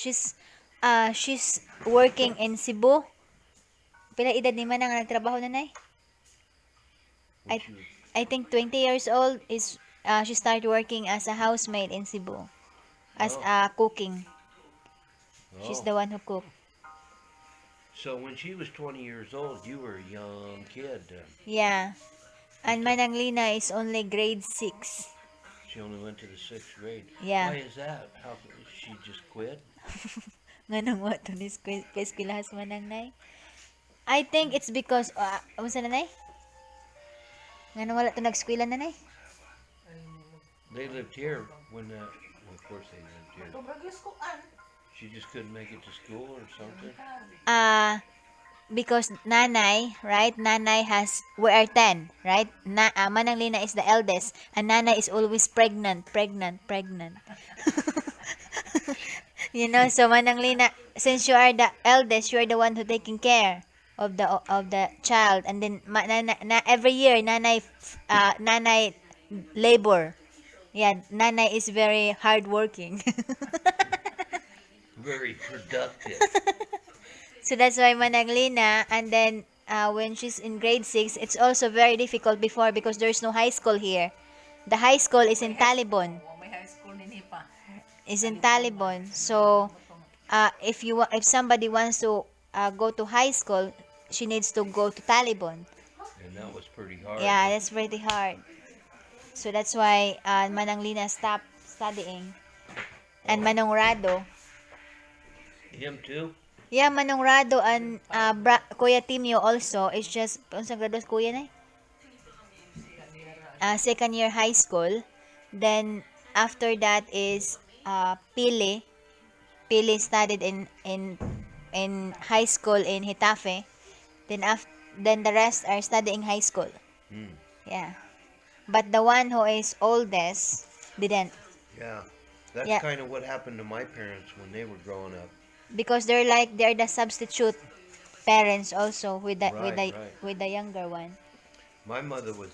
She's working in Cebu. Pila edad ni Manang nga nagtrabaho nanay? When I she was, I think 20 years old is she started working as a housemaid in Cebu as oh, cooking. She's oh. the one who cook. So when she was 20 years old, you were a young kid then. Yeah. And Just a, Manang Lina is only grade 6. she only went to the sixth grade. Yeah. Why is that? How she just quit? Nganong wa to ni eskwelahas manang nay? I think it's because unsa na nay? Nganong wala to nag-eskwela na nay? They lived here when that. Well, of course they lived here. She just couldn't make it to school or something. Uh because nanay, right? Nanay has we are 10, right? Manang Lina is the eldest and nanay is always pregnant. So Manang Lina, since you are the eldest, you are the one who taking care of the child, and then every year nanay labor. Yeah, nanay is very hardworking. Very productive. So that's why Manang Lina, and then when she's in grade 6, it's also very difficult before because there's no high school here. The high school is in Talibon. Is in Talibon. So if somebody wants to go to high school, she needs to go to Talibon. And that was pretty hard, Yeah, huh? that's pretty hard. So that's why Manang Lina stopped studying. And Oh, Manong Rado. him too? Yeah, Manong Rado and Kuya Timio also. It's just, unsang graduate kuya na? Second year high school. Then after that is Pili. Pili studied in high school in Hitafe. Then the rest are studying high school. Hmm. Yeah. But the one who is oldest didn't. Yeah. That's Yeah, kind of what happened to my parents when they were growing up. because they're the substitute parents also with the with Right, the right. with the younger one. My mother was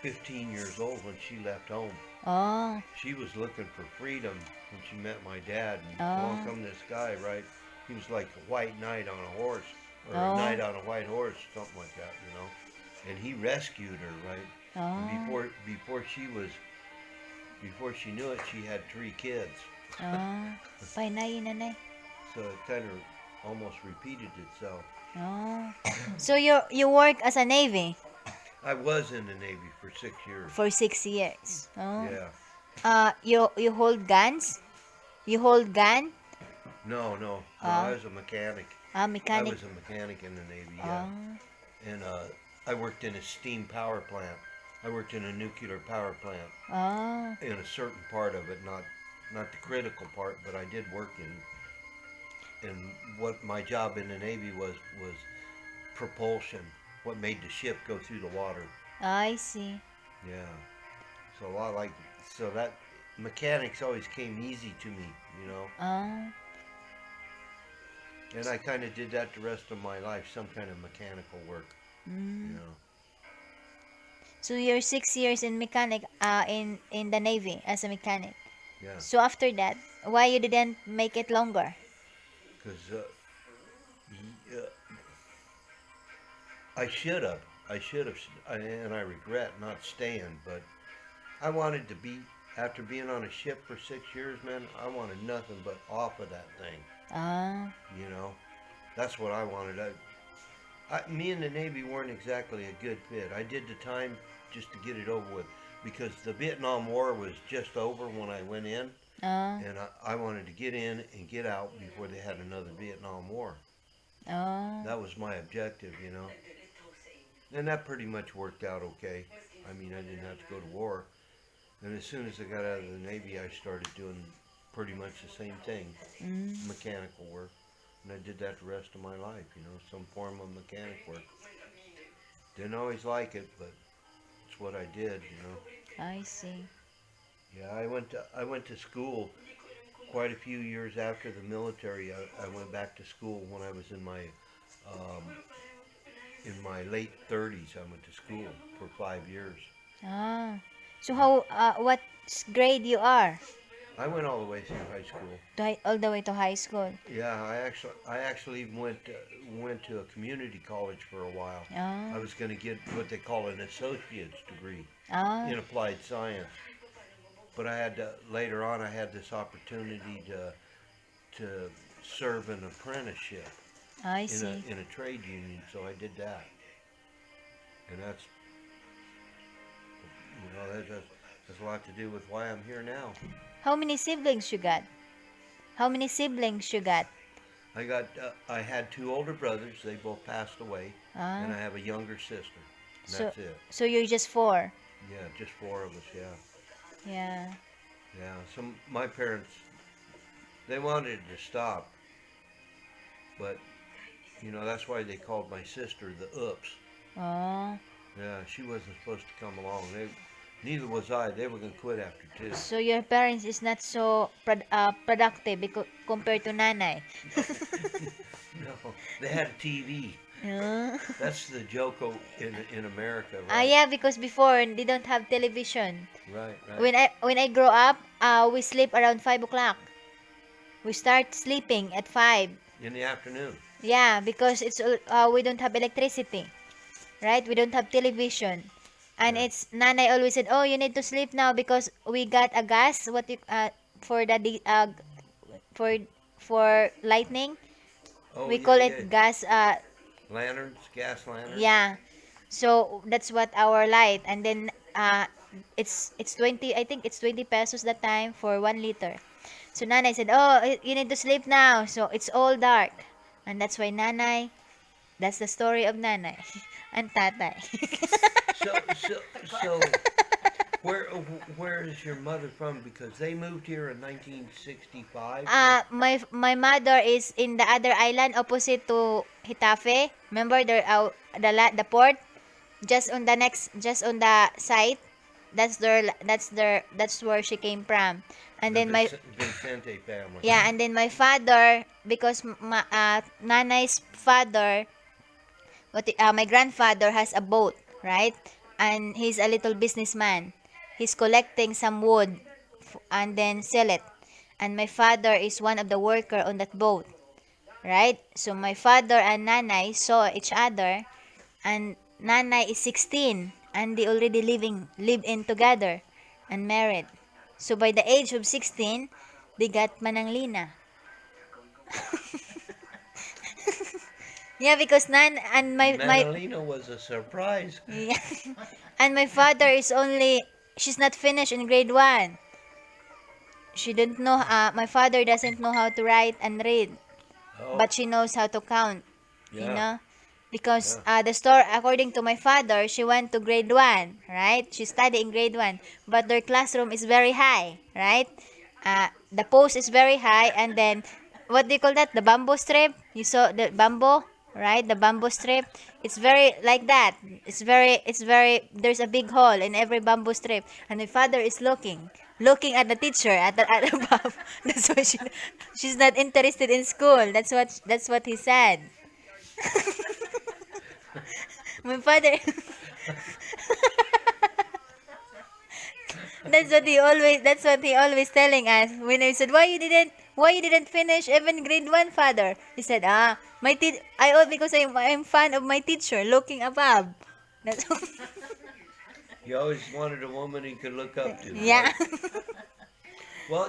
15 years old when she left home. Oh. She was looking for freedom when she met my dad, and along Oh. come this guy, right? He was like a white knight on a horse, or a Oh. knight on a white horse, something like that, you know. And he rescued her, right? And Oh. before she knew it, she had 3 kids. Oh. Painay nanay. So it kind of almost repeated itself. Oh. So you work as a navy I was in the Navy for 6 years. for 6 years. Oh. Yeah. You hold guns? You hold gun? No, no, no. I Uh, was a mechanic. I Mechanic. was a mechanic in the Navy. Yeah. Oh. And I worked in a steam power plant. I worked in a nuclear power plant. Oh. In a certain part of it, not the critical part, but I did work in what my job in the Navy was propulsion. What made the ship go through the water. I see. Yeah. So a lot like so that mechanics always came easy to me, you know. Oh. And I kind of did that the rest of my life, some kind of mechanical work, you Mm. know. So you're 6 years in mechanic in the Navy as a mechanic. Yeah. So after that, why you didn't make it longer? Because I should have. And I regret not staying. But I wanted to be, after being on a ship for 6 years, man, I wanted nothing but off of that thing. Ah. You know, that's what I wanted. Me and the Navy weren't exactly a good fit. I did the time just to get it over with because the Vietnam War was just over when I went in, Oh. and I wanted to get in and get out before they had another Vietnam War. Oh. That was my objective, you know. And that pretty much worked out okay. I mean, I didn't have to go to war. And as soon as I got out of the Navy, I started doing pretty much the same thing, Mm. mechanical work. And I did that the rest of my life, you know, some form of mechanic work. Didn't always like it, but it's what I did, you know. I see. Yeah, I went to school quite a few years after the military. I went back to school when I was um, in my late 30s. I went to school for 5 years. Ah. So how what grade you are? I went all the way through high school. All the way to high school. Yeah, I actually even went to a community college for a while. I Oh. was going to get what they call an associate's degree Oh. in applied science, but later on I had this opportunity to serve an apprenticeship I see. in a trade union, so I did that, and that's a lot to do with why I'm here now. How many siblings you got? How many siblings you got? I had two older brothers. They both passed away, and Ah. I have a younger sister. And So that's it. so you're just four. Yeah, just four of us. Yeah, Yeah. yeah. So my parents, they wanted to stop, but that's why they called my sister the Oops. Oh. Yeah, she wasn't supposed to come along. Neither was I. They were gonna quit after two. So your parents is not so productive compared to nanay. No, they had a TV. Yeah. That's the joke in America, Ah, right? yeah, because before they don't have television. Right, right. When I grow up, we sleep around 5 o'clock. We start sleeping at 5. In the afternoon. Yeah, because we don't have electricity, right? We don't have television, and Yeah. it's nanay always said, "Oh, you need to sleep now because we got a gas. For for lightning, Oh we yeah, call yeah. it gas. Lanterns, gas lanterns. Yeah, so that's what our light, and then it's 20. I think it's 20 pesos that time for 1 liter. So nanay said, "Oh, you need to sleep now." So it's all dark, and that's why nanay. That's the story of nanay and tatay. So, so, so, where where is your mother from? Because they moved here in 1965. My mother is in the other island opposite to Hitafe. Remember the port just on the site. That's where she came from. And The then my Vicente family. yeah, and then my father, because nanay's father, my grandfather has a boat, right? And he's a little businessman. He's collecting some wood and then sell it. And my father is one of the worker on that boat, right? So my father and nanay saw each other, and nanay is 16 and they already live in together and married. So by the age of 16, they got manang Lina. Yeah, because my Manalino was a surprise. yeah. And my father is she's not finished in grade 1. She didn't know my father doesn't know how to write and read, Oh, but she knows how to count, you yeah, know? Because yeah. the store, according to my father, she went to grade 1, right? She studied in grade 1, but their classroom is very high, right? The post is very high, and then, what do you call that? The bamboo strip? You saw the bamboo, right? The bamboo strip. It's very like that. There's a big hole in every bamboo strip, and my father is looking at the teacher at above. That's why she's not interested in school. That's what he said. My father. That's what he always telling us when I said, why you didn't finish even grade 1, father? He said, because I'm fan of my teacher looking above. That's You always wanted a woman you could look up to, yeah. right? Well,